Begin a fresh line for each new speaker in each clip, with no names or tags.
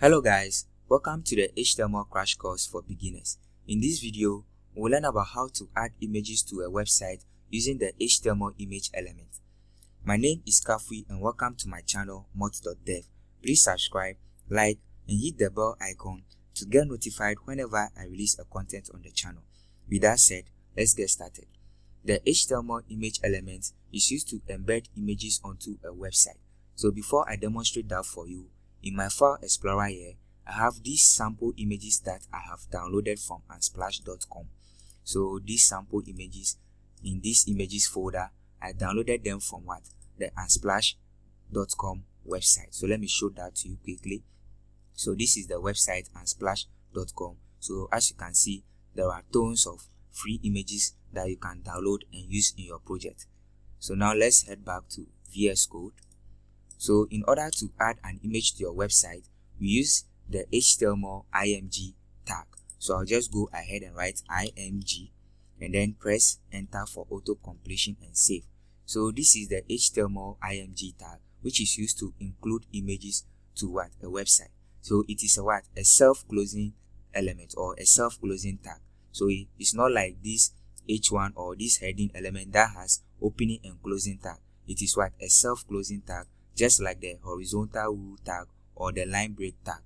Hello guys, welcome to the HTML crash course for beginners. In this video, we'll learn about how to add images to a website using the HTML image element. My name is Kafui and welcome to my channel Mot.dev. Please subscribe, like and hit the bell icon to get notified whenever I release a content on the channel. With that said, let's get started. The HTML image element is used to embed images onto a website. So before I demonstrate that for you, in my file explorer here, I have these sample images that I have downloaded from unsplash.com. So these sample images, in this images folder, I downloaded them from what? The unsplash.com website. So let me show that to you quickly. So this is the website unsplash.com. So as you can see, there are tons of free images that you can download and use in your project. So now let's head back to VS Code. So in order to add an image to your website, we use the HTML img tag. So I'll just go ahead and write img and then press enter for auto completion and save. So this is the HTML img tag, which is used to include images to what? A website. So it is a self-closing element or a self-closing tag. So it's not like this h1 or this heading element that has opening and closing tag. It is a self-closing tag, just like the horizontal rule tag or the line break tag.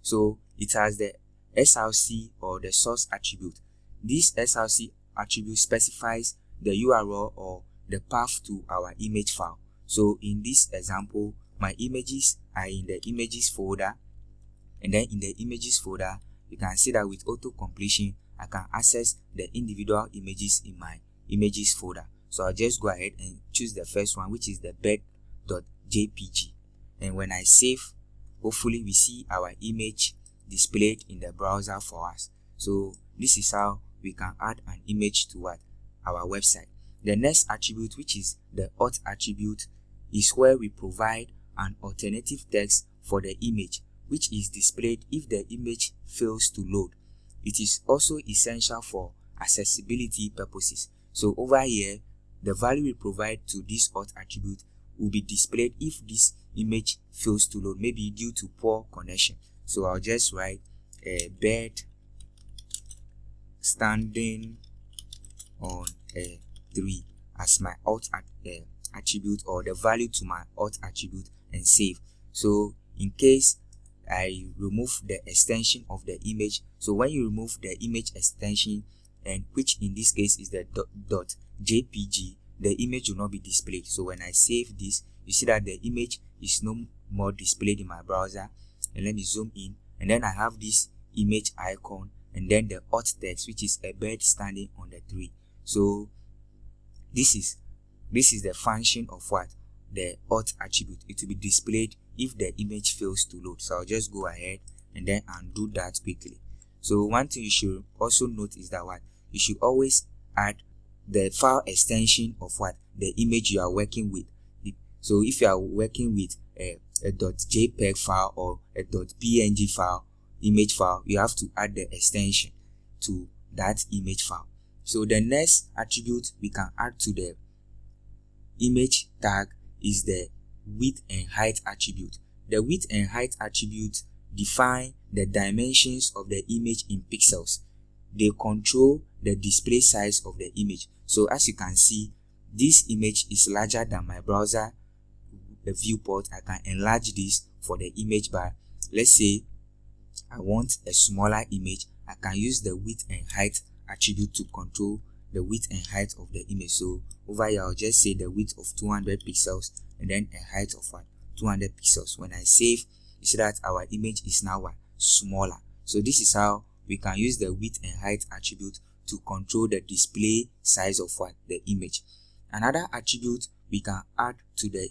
So it has the src or the source attribute. This src attribute specifies the URL or the path to our image file. So in this example, my images are in the images folder, and then in the images folder, you can see that with auto completion, I can access the individual images in my images folder. So I'll just go ahead and choose the first one, which is the bed.jpg, and when I save, hopefully we see our image displayed in the browser for us. So this is how we can add an image to our website. The next attribute, which is the auth attribute, is where we provide an alternative text for the image, which is displayed if the image fails to load. It is also essential for accessibility purposes. So over here, the value we provide to this auth attribute will be displayed if this image fails to load, maybe due to poor connection. So I'll just write a bed standing on a tree as my auth attribute or the value to my auth attribute and save. So in case I remove the extension of the image, so when you remove the image extension, and which in this case is the .jpg, the image will not be displayed. So when I save this, you see that the image is no more displayed in my browser. And let me zoom in, and then I have this image icon and then the auth text, which is a bird standing on the tree. So this is the function of the auth attribute. It will be displayed if the image fails to load. So I'll just go ahead and then undo that quickly. So one thing you should also note is that you should always add the file extension of the image you are working with. So if you are working with a .jpeg file or a .png file, image file, you have to add the extension to that image file. So the next attribute we can add to the image tag is the width and height attribute. The width and height attribute define the dimensions of the image in pixels. They control the display size of the image. So as you can see, this image is larger than my browser viewport. I can enlarge this for the image bar. Let's say I want a smaller image. I can use the width and height attribute to control the width and height of the image. So over here, I'll just say the width of 200 pixels and then a height of 200 pixels. When I save, you see that our image is now smaller. So this is how we can use the width and height attribute to control the display size of the image. Another attribute we can add to the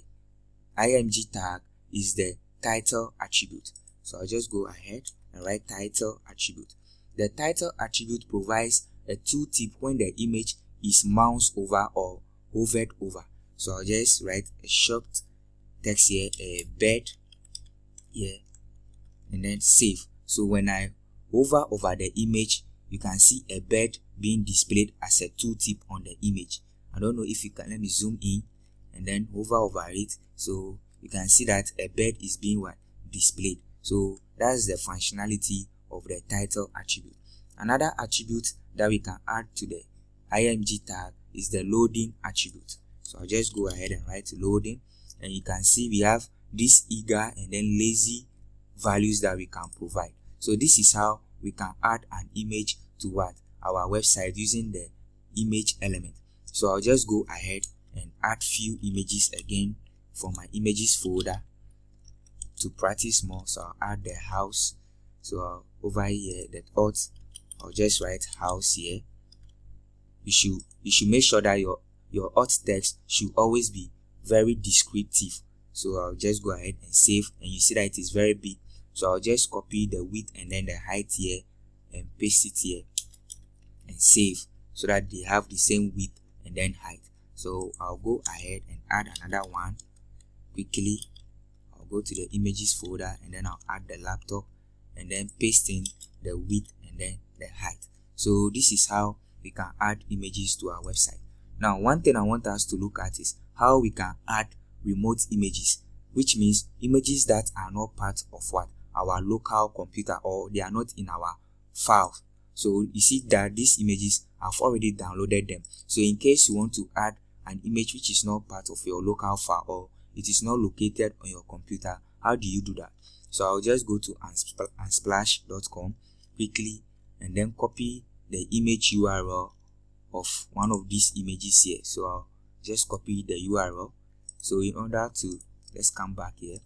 img tag is the title attribute. So I'll just go ahead and write title attribute. The title attribute provides a tooltip when the image is moused over or hovered over. So I'll just write a short text here, a bed here, and then save. So when I hover over the image, you can see a bed being displayed as a tooltip on the image. I don't know if you can, let me zoom in and then hover over it. So you can see that a bed is being displayed. So that's the functionality of the title attribute. Another attribute that we can add to the img tag is the loading attribute. So I'll just go ahead and write loading, and you can see we have this eager and then lazy values that we can provide. So this is how we can add an image to our website using the image element. So I'll just go ahead and add few images again for my images folder to practice more. So I'll add the house. So over here, the alt, I'll just write house here. You should make sure that your alt text should always be very descriptive. So I'll just go ahead and save, and you see that it is very big. So I'll just copy the width and then the height here and paste it here and save, so that they have the same width and then height. So I'll go ahead and add another one quickly. I'll go to the images folder and then I'll add the laptop and then paste in the width and then the height. So this is how we can add images to our website. Now, one thing I want us to look at is how we can add remote images, which means images that are not part of our local computer, or they are not in our file. So you see that these images, I've already downloaded them. So in case you want to add an image which is not part of your local file, or it is not located on your computer, how do you do that? So I'll just go to unsplash.com quickly and then copy the image URL of one of these images here. So I'll just copy the URL. So in order to, let's come back here.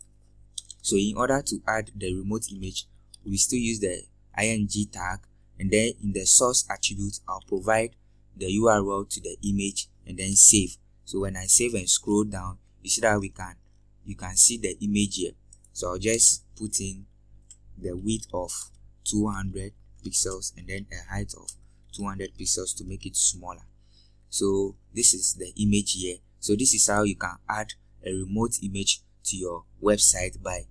So in order to add the remote image, we still use the img tag, and then in the source attribute, I'll provide the URL to the image and then save. So when I save and scroll down, you see that you can see the image here. So I'll just put in the width of 200 pixels and then a height of 200 pixels to make it smaller. So this is the image here. So this is how you can add a remote image to your website by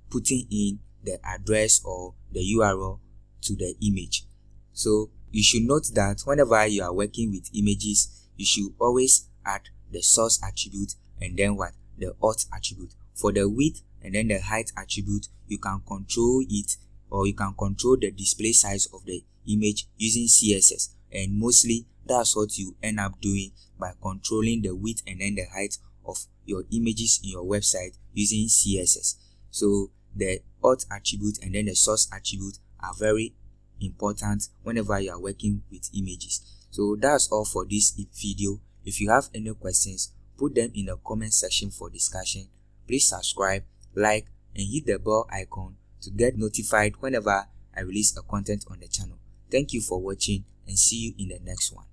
putting in the address or the URL to the image. So you should note that whenever you are working with images, you should always add the source attribute and then the alt attribute. For the width and then the height attribute, you can control it, or you can control the display size of the image using CSS, and mostly that's what you end up doing by controlling the width and then the height of your images in your website using CSS. So the alt attribute and then the source attribute are very important whenever you are working with images. So that's all for this video. If you have any questions, put them in the comment section for discussion. Please subscribe, like, and hit the bell icon to get notified whenever I release a content on the channel. Thank you for watching, and see you in the next one.